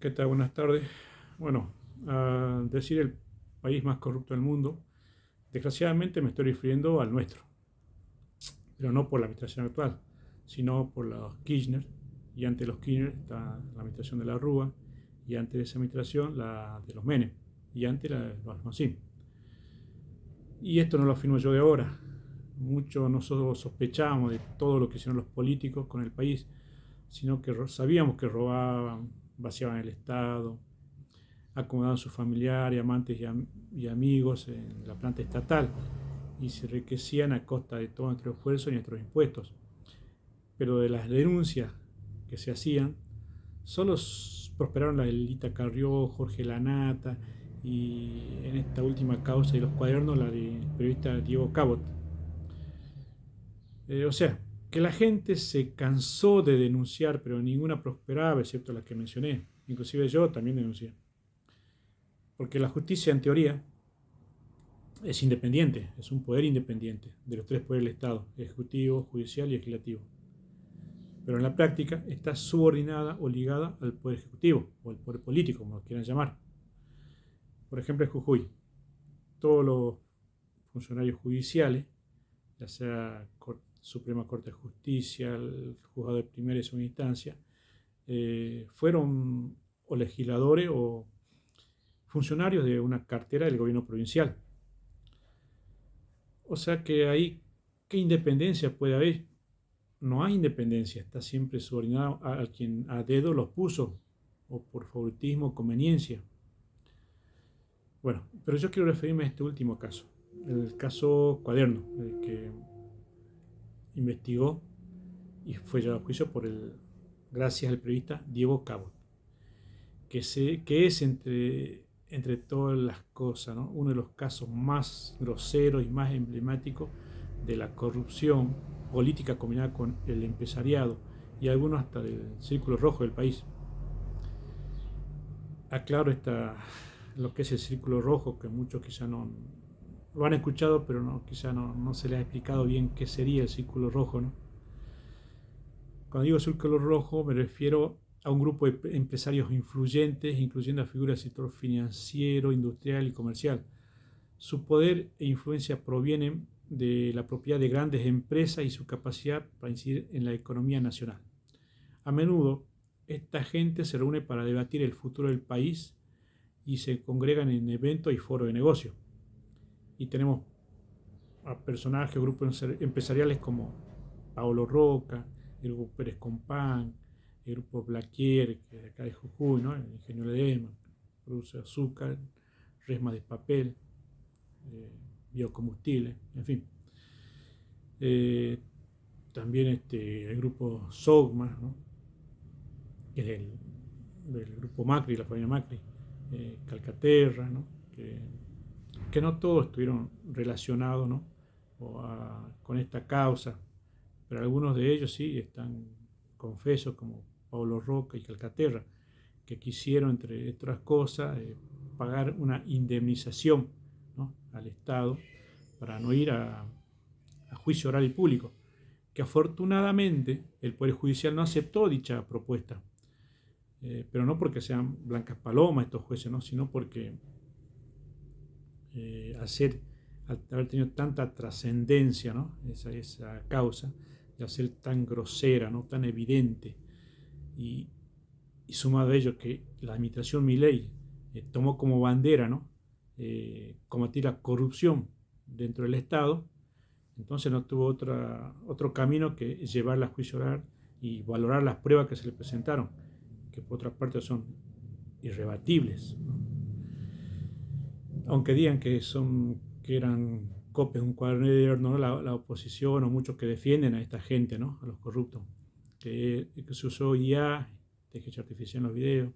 ¿Qué tal? Buenas tardes. Bueno, a decir el país más corrupto del mundo, desgraciadamente me estoy refiriendo al nuestro, pero no por la administración actual, sino por los Kirchner, y antes de los Kirchner está la administración de la Rúa, y antes de esa administración la de los Menem, y antes la de los Alfonsín. Y esto no lo afirmo yo de ahora. Muchos nosotros sospechábamos de todo lo que hicieron los políticos con el país, sino que sabíamos que robaban, vaciaban el Estado, acomodaban a sus familiares, amantes y amigos en la planta estatal y se enriquecían a costa de todo nuestro esfuerzo y nuestros impuestos. Pero de las denuncias que se hacían, solo prosperaron la Elita Carrió, Jorge Lanata y en esta última causa de los cuadernos la del periodista Diego Cabot. O sea, que la gente se cansó de denunciar, pero ninguna prosperaba, excepto las que mencioné. Inclusive yo también denuncié. Porque la justicia, en teoría, es independiente, es un poder independiente de los tres poderes del Estado, ejecutivo, judicial y legislativo. Pero en la práctica está subordinada o ligada al poder ejecutivo o al poder político, como lo quieran llamar. Por ejemplo, en Jujuy, todos los funcionarios judiciales, ya sea Suprema Corte de Justicia, el juzgado de primera y segunda instancia, fueron o legisladores o funcionarios de una cartera del gobierno provincial. O sea que ahí, ¿qué independencia puede haber? No hay independencia, está siempre subordinado a quien a dedo los puso, o por favoritismo o conveniencia. Bueno, pero yo quiero referirme a este último caso, el caso Cuaderno, el que investigó y fue llevado a juicio gracias al periodista Diego Cabot, que es entre todas las cosas, ¿no? Uno de los casos más groseros y más emblemáticos de la corrupción política combinada con el empresariado y algunos hasta del círculo rojo del país. Aclaro lo que es el círculo rojo, que muchos quizá no lo han escuchado, pero quizá no se les ha explicado bien qué sería el círculo rojo, ¿no? Cuando digo círculo rojo me refiero a un grupo de empresarios influyentes, incluyendo a figuras del sector financiero, industrial y comercial. Su poder e influencia provienen de la propiedad de grandes empresas y su capacidad para incidir en la economía nacional. A menudo, esta gente se reúne para debatir el futuro del país y se congregan en eventos y foros de negocio. Y tenemos a personajes o grupos empresariales como Paolo Roca, el grupo Pérez Compán, el grupo Blaquier, que es de acá de Jujuy, ¿no? El ingenio Ledesma, produce azúcar, resma de papel, biocombustible, en fin. Eh, También el grupo Sogma, ¿no? Que es del grupo Macri, la familia Macri, Calcaterra, ¿no? Que no todos estuvieron relacionados, ¿no? Con esta causa, pero algunos de ellos sí están confesos, como Pablo Roca y Calcaterra, que quisieron, entre otras cosas, pagar una indemnización, ¿no? Al Estado para no ir a juicio oral y público, que afortunadamente el Poder Judicial no aceptó dicha propuesta, pero no porque sean blancas palomas estos jueces, ¿no? Sino porque al haber tenido tanta trascendencia, ¿no? esa causa, y al ser tan grosera, ¿no? Tan evidente, y, y sumado a ello que la administración Milei tomó como bandera, ¿no? Combatir la corrupción dentro del Estado, entonces no tuvo otro camino que llevarla a juicio oral y valorar las pruebas que se le presentaron, que por otra parte son irrebatibles, ¿no? Aunque digan que eran copias de un cuaderno, ¿no? La oposición o muchos que defienden a esta gente, ¿no? A los corruptos, que se usó IA, inteligencia artificial en los videos,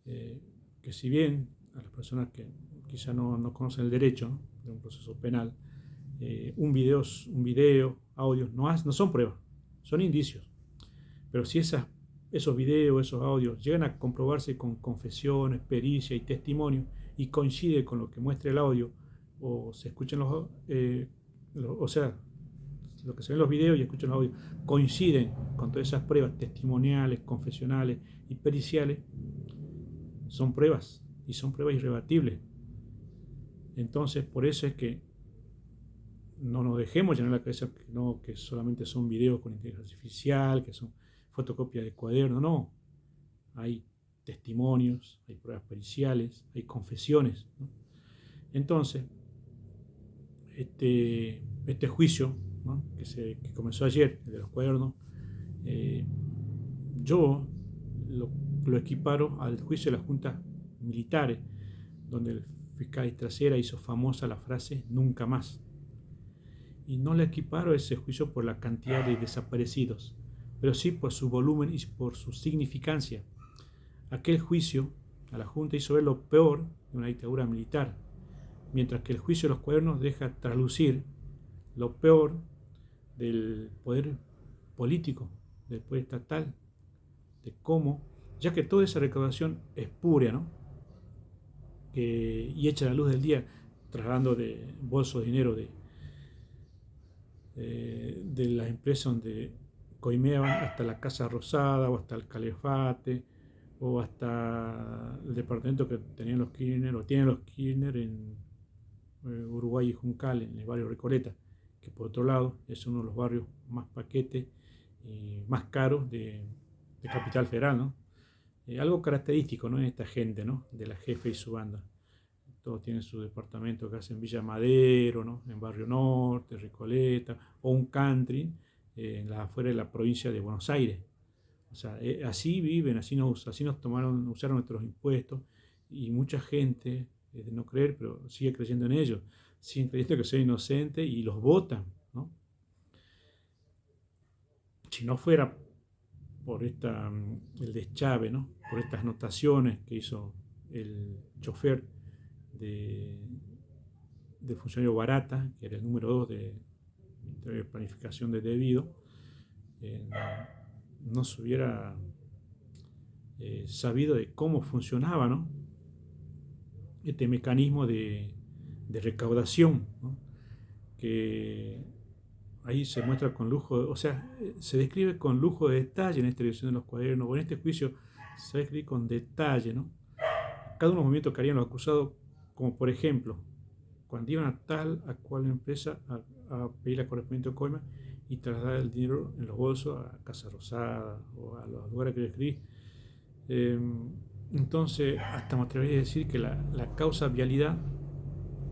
que si bien a las personas que quizá no conocen el derecho, ¿no? De un proceso penal, un video, audios, no son pruebas, son indicios. Pero si esos videos, esos audios llegan a comprobarse con confesiones, pericia y testimonio y coincide con lo que muestra el audio o se escuchan o sea, lo que se ve en los videos y escuchan los audios coinciden con todas esas pruebas testimoniales, confesionales y periciales, son pruebas, y son pruebas irrebatibles. Entonces, por eso es que no nos dejemos llenar la cabeza que, no, que solamente son videos con inteligencia artificial, que son fotocopias de cuaderno, no. Hay testimonios, hay pruebas periciales, hay confesiones, ¿no? Entonces, este juicio, ¿no? que comenzó ayer, el de los cuadernos, eh, yo lo equiparo al juicio de las juntas militares, donde el fiscal Trasera hizo famosa la frase "nunca más". Y no le equiparo ese juicio por la cantidad de desaparecidos, pero sí por su volumen y por su significancia. Aquel juicio a la Junta hizo ver lo peor de una dictadura militar, mientras que el juicio de los cuadernos deja traslucir lo peor del poder político, del poder estatal, de cómo, ya que toda esa recaudación espuria, ¿no? Y echa la luz del día, trasladando de bolsos de dinero de las empresas donde coimeaban hasta la Casa Rosada, o hasta el Calefate, o hasta el departamento que tenían los Kirchner, o tienen los Kirchner en Uruguay y Juncal, en el barrio Recoleta, que por otro lado es uno de los barrios más paquetes y más caros de Capital Federal, ¿no? Algo característico, ¿no?, en esta gente, ¿no?, de la jefe y su banda. Todos tienen su departamento, que hacen Villa Madero, ¿no?, en Barrio Norte, Recoleta, o un country en las afueras de la provincia de Buenos Aires. O sea, así viven, así nos usaron nuestros impuestos, y mucha gente, es de no creer, pero sigue creyendo en ellos, siguen creyendo que soy inocente y los votan, ¿no? Si no fuera por el deschave, ¿no?, por estas anotaciones que hizo el chofer del funcionario Barata, que era el número 2 de planificación de debido, no se hubiera sabido de cómo funcionaba, ¿no?, este mecanismo de recaudación, ¿no?, que ahí se muestra con lujo, o sea, se describe con lujo de detalle en esta edición de los cuadernos, o en este juicio se describe con detalle, ¿no?, cada uno de los movimientos que harían los acusados, como por ejemplo, cuando iban a cual empresa a pedir la correspondiente coima y trasladar el dinero en los bolsos a Casa Rosada o a los lugares que yo escribí. Entonces, hasta me atrevería a decir que la causa vialidad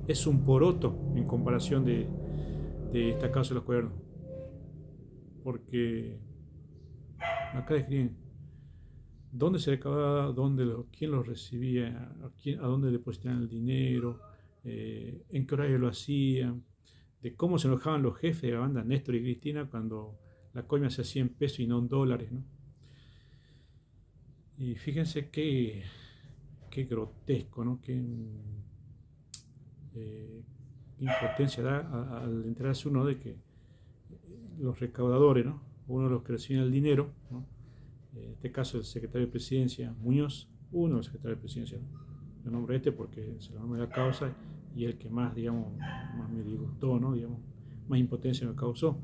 es un poroto en comparación de esta causa de los cuadernos. Porque acá describen dónde se recaudaba, quién lo recibía, a dónde depositaban el dinero, en qué horario lo hacían, de cómo se enojaban los jefes de la banda, Néstor y Cristina, cuando la coima se hacía en pesos y no en dólares, ¿no? Y fíjense qué grotesco, ¿no? Qué impotencia da al enterarse uno de que los recaudadores, ¿no?, uno de los que reciben el dinero, ¿no?, en este caso el secretario de Presidencia, Muñoz, uno de los secretarios de Presidencia, ¿no?, yo nombro porque se lo nombré la causa y el que más, digamos, más me disgustó, ¿no?, digamos, más impotencia me causó.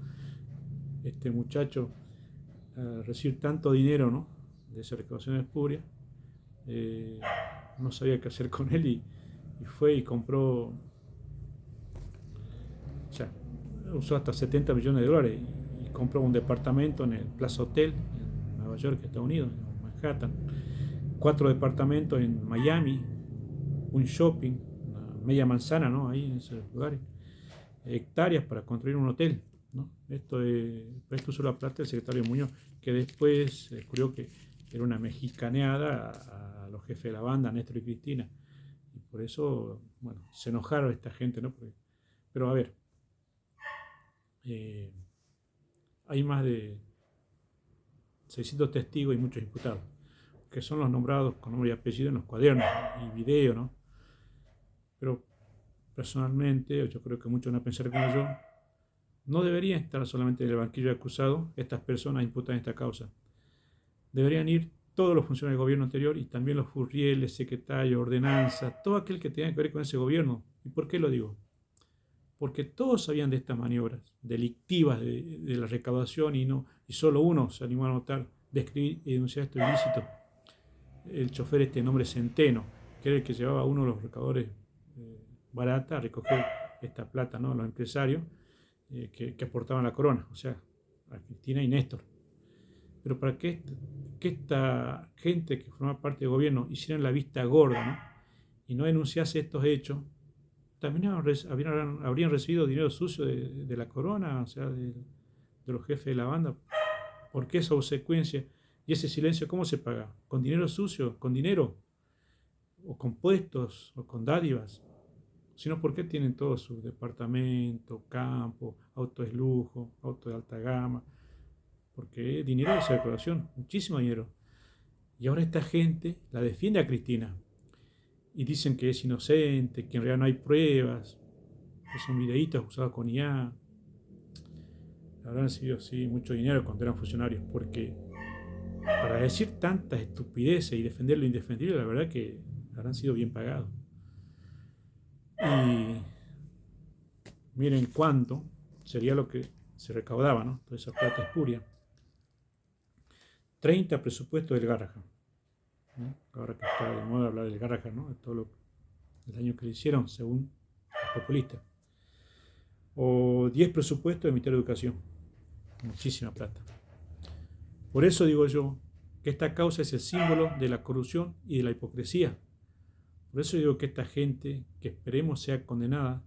Este muchacho, al recibir tanto dinero, ¿no?, de esa recaudación espuria, no sabía qué hacer con él, y fue y compró, o sea, usó hasta 70 millones de dólares y compró un departamento en el Plaza Hotel en Nueva York, Estados Unidos, en Manhattan, 4 departamentos en Miami, un shopping, una media manzana, ¿no?, ahí en esos lugares, hectáreas para construir un hotel, ¿no? Esto usó la plata del secretario Muñoz, que después se descubrió que era una mexicaneada a los jefes de la banda, Néstor y Cristina, y por eso, bueno, se enojaron esta gente, ¿no? Pero a ver, hay más de 600 testigos y muchos imputados, que son los nombrados con nombre y apellido en los cuadernos y video, ¿no? Pero personalmente, yo creo que muchos van a pensar como yo, no deberían estar solamente en el banquillo de acusados estas personas imputadas en esta causa. Deberían ir todos los funcionarios del gobierno anterior y también los furrieles, secretarios, ordenanzas, todo aquel que tenga que ver con ese gobierno. ¿Y por qué lo digo? Porque todos sabían de estas maniobras delictivas de la recaudación, y solo uno se animó a anotar, describir y denunciar estos ilícitos. el chofer este nombre Centeno, que era el que llevaba a uno de los recaudadores barata a recoger esta plata, ¿no? Los empresarios que aportaban la corona, o sea, a Cristina y Néstor. Pero para que esta gente que formaba parte del gobierno hicieran la vista gorda, ¿no? Y no denunciase estos hechos, también habrían recibido dinero sucio de la corona, o sea, de los jefes de la banda. ¿Por qué esa obsecuencia y ese silencio cómo se paga? ¿Con dinero sucio? ¿Con dinero? ¿O con puestos? ¿O con dádivas? Sino ¿por qué tienen todos sus departamentos, campo, autos de lujo, autos de alta gama? Porque dinero de circulación, muchísimo dinero. Y ahora esta gente la defiende a Cristina y dicen que es inocente, que en realidad no hay pruebas, que son videitos usados con IA. Habrán recibido sí mucho dinero cuando eran funcionarios, porque para decir tantas estupideces y defender lo indefendible, la verdad que habrán sido bien pagados. Y miren cuánto sería lo que se recaudaba, ¿no? Toda esa plata espuria. 30 presupuestos del Garrahan, ¿no? Ahora que está de moda hablar del Garrahan, ¿no? De todo el daño que le hicieron, según los populistas. O 10 presupuestos del Ministerio de Educación. Muchísima plata. Por eso digo yo que esta causa es el símbolo de la corrupción y de la hipocresía. Por eso digo que esta gente, que esperemos sea condenada,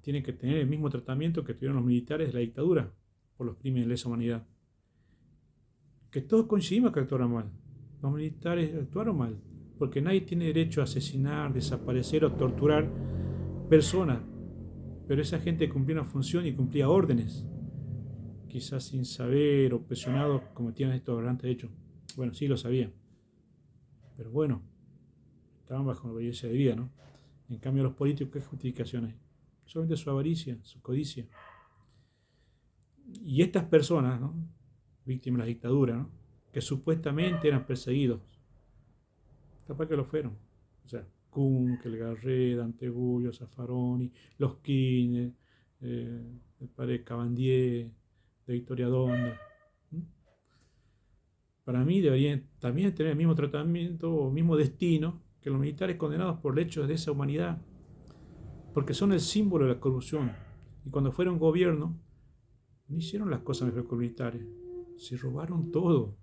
tiene que tener el mismo tratamiento que tuvieron los militares de la dictadura por los crímenes de lesa humanidad. Que todos coincidimos que actuaron mal. Los militares actuaron mal, porque nadie tiene derecho a asesinar, desaparecer o torturar personas. Pero esa gente cumplía una función y cumplía órdenes. Quizás sin saber o presionados cometían estos aberrantes hechos. Bueno, sí lo sabían. Pero bueno, estaban bajo la obediencia de vida, ¿no? En cambio los políticos, ¿qué justificación hay? Solamente su avaricia, su codicia. Y estas personas, ¿no? Víctimas de la dictadura, ¿no? Que supuestamente eran perseguidos, capaz que lo fueron. O sea, Kunkel, Garré, Dante Gullo, Zaffaroni, los Kirchner, el padre Cabandier, de Victoria Donda. Para mí deberían también tener el mismo tratamiento o mismo destino que los militares condenados por hechos de esa humanidad, porque son el símbolo de la corrupción. Y cuando fueron gobierno, no hicieron las cosas mejor que los militares, se robaron todo.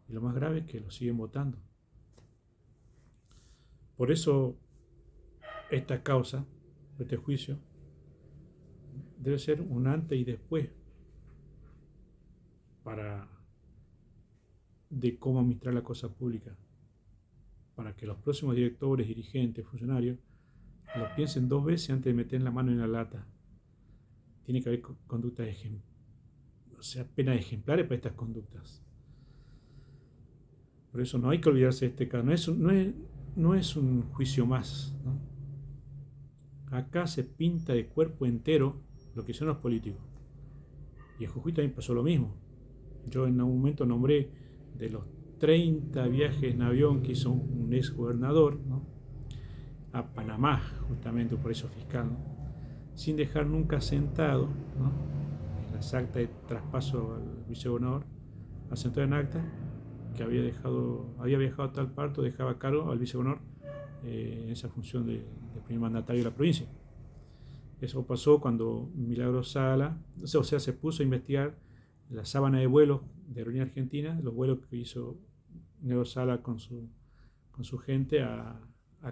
Y lo más grave es que lo siguen votando. Por eso esta causa, este juicio, debe ser un antes y después de cómo administrar la cosa pública, para que los próximos directores, dirigentes, funcionarios lo piensen dos veces antes de meter la mano en la lata. Tiene que haber conductas o sea, penas ejemplares para estas conductas. Por eso no hay que olvidarse de este caso. No es un juicio más, ¿no? Acá se pinta de cuerpo entero lo que son los políticos. Y en Jujuy también pasó lo mismo. Yo en algún momento nombré de los 30 viajes en avión que hizo un ex gobernador, ¿no? A Panamá, justamente por eso fiscal, ¿no? Sin dejar nunca sentado, ¿no? En las actas de traspaso al vicegobernador, asentado en acta que había viajado a tal parto, dejaba a cargo al vicegobernador en esa función de primer mandatario de la provincia. Eso pasó cuando Milagro Sala, o sea, se puso a investigar la sábana de vuelos de Aerolínea Argentina, los vuelos que hizo Milagro Sala con su gente a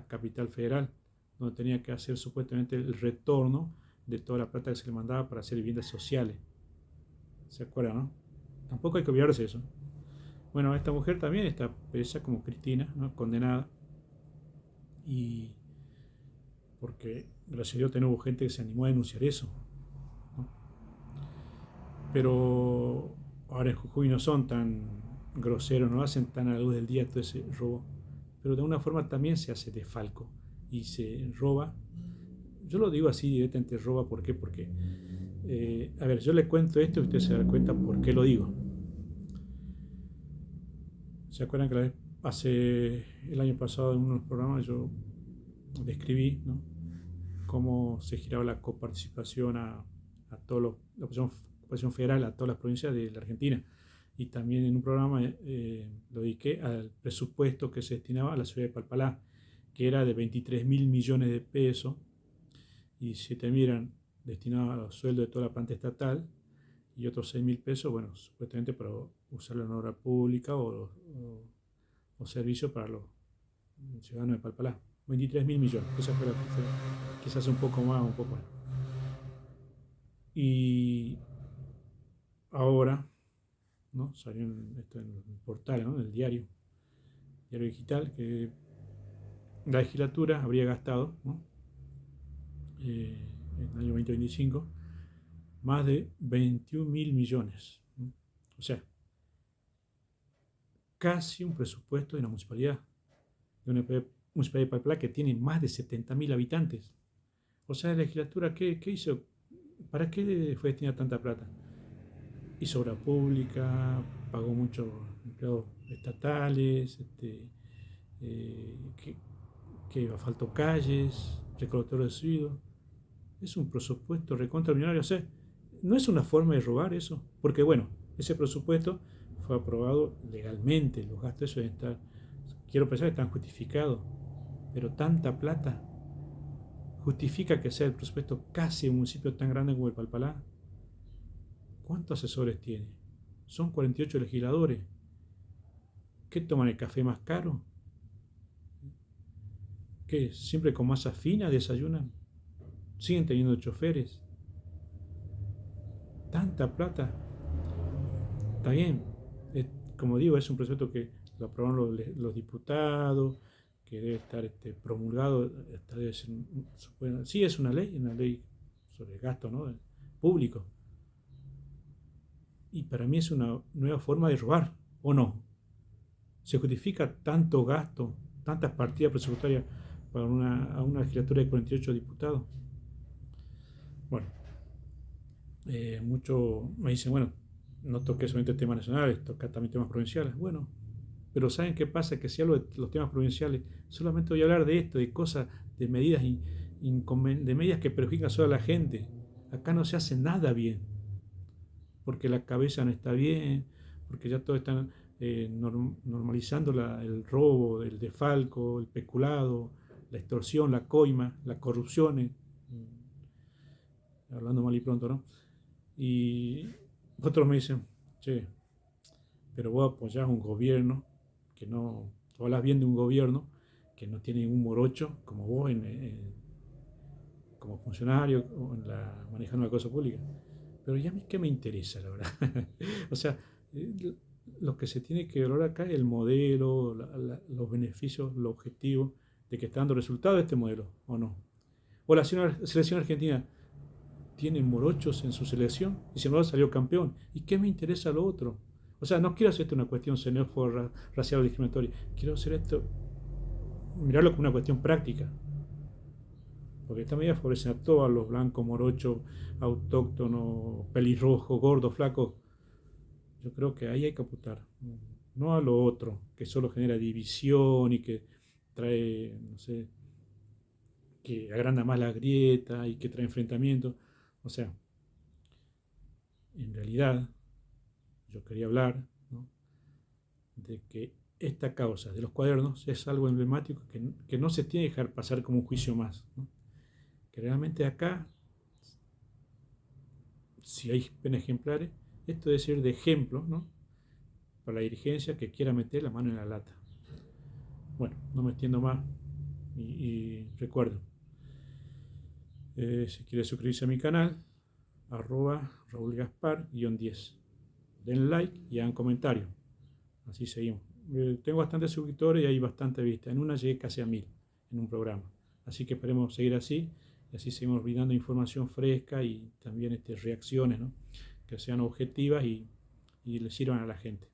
Capital Federal, donde tenía que hacer supuestamente el retorno de toda la plata que se le mandaba para hacer viviendas sociales. ¿Se acuerdan, no? Tampoco hay que olvidarse de eso. Bueno, esta mujer también está presa como Cristina, ¿no? Condenada. Y porque, gracias a Dios, hubo gente que se animó a denunciar eso, ¿no? Pero ahora en Jujuy no son tan groseros, no hacen tan a la luz del día todo ese robo. Pero de una forma también se hace desfalco y se roba. Yo lo digo así directamente, roba, ¿por qué? Porque, a ver, yo le cuento esto y usted se da cuenta por qué lo digo. ¿Se acuerdan que hace el año pasado en uno de los programas yo describí, ¿no? Cómo se giraba la coparticipación a todos la oposición federal, a todas las provincias de la Argentina? y también en un programa lo dediqué al presupuesto que se destinaba a la ciudad de Palpalá, que era de 23.000 millones de pesos, y 7.000 eran destinados a los sueldos de toda la planta estatal, y otros 6.000 pesos, bueno, supuestamente para usarlo en obra pública o servicio para los ciudadanos de Palpalá. 23.000 millones, esa fue la cifra, quizás un poco más, un poco menos. Y ahora, ¿no? Salió esto en el portal, ¿no? En el diario digital, que la legislatura habría gastado, ¿no? En el año 2025 más de 21.000 millones, ¿no? O sea, casi un presupuesto de una municipalidad, de una municipalidad de Palpalá que tiene más de 70.000 habitantes. O sea, la legislatura, ¿qué hizo? ¿Para qué fue destinada tanta plata? Hizo obra pública, pagó muchos empleados estatales, que asfaltó calles, recolectó residuos. Es un presupuesto recontra millonario. O sea, no es una forma de robar eso, porque bueno, ese presupuesto fue aprobado legalmente, los gastos esos están, quiero pensar que están justificados, pero tanta plata justifica que sea el presupuesto casi un municipio tan grande como el Palpalá. ¿Cuántos asesores tiene? Son 48 legisladores. ¿Qué toman el café más caro? ¿Qué? ¿Siempre con masa fina desayunan? ¿Siguen teniendo choferes? ¿Tanta plata? Está bien. Como digo, es un presupuesto que lo aprobaron los diputados, que debe estar promulgado. Debe ser, sí, es una ley sobre gasto, ¿no? Público. Y para mí es una nueva forma de robar, ¿o no? ¿Se justifica tanto gasto, tantas partidas presupuestarias para una legislatura de 48 diputados? Bueno, muchos me dicen, bueno, no toques solamente temas nacionales, toca también temas provinciales. Bueno, pero ¿saben qué pasa? Que si hablo de los temas provinciales, solamente voy a hablar de esto, de cosas, de medidas, de medidas que perjudican solo a la gente. Acá no se hace nada bien, porque la cabeza no está bien, porque ya todos están normalizando el robo, el defalco, el peculado, la extorsión, la coima, la corrupción, hablando mal y pronto, ¿no? Y otros me dicen, che, pero vos apoyás un gobierno que no, tú hablas bien de un gobierno que no tiene ningún morocho como vos como funcionario o manejando una cosa pública. Pero ya a mí qué me interesa, la verdad. O sea, lo que se tiene que valorar acá es el modelo, los beneficios, los objetivos de que está dando resultado este modelo, ¿o no? O la selección argentina tiene morochos en su selección y sin embargo salió campeón. ¿Y qué me interesa lo otro? O sea, no quiero hacer esto una cuestión xenófoba, racial o discriminatoria. Quiero hacer esto, mirarlo como una cuestión práctica. Porque esta medida favorece a todos los blancos, morochos, autóctonos, pelirrojos, gordos, flacos. Yo creo que ahí hay que apuntar. No a lo otro, que solo genera división y que trae, no sé, que agranda más la grieta y que trae enfrentamientos. O sea, en realidad, yo quería hablar, ¿no? De que esta causa de los cuadernos es algo emblemático que no se tiene que dejar pasar como un juicio más, ¿no? Que realmente acá, si hay penas ejemplares, esto debe ser de ejemplo, ¿no? Para la dirigencia que quiera meter la mano en la lata. Bueno, no me extiendo más y recuerdo, si quiere suscribirse a mi canal, Raúl Gaspar-10. Den like y hagan comentarios. Así seguimos. Tengo bastantes suscriptores y hay bastante vista. En una llegué casi a 1000 en un programa. Así que esperemos seguir así y así seguimos brindando información fresca y también reacciones, ¿no? Que sean objetivas y le sirvan a la gente.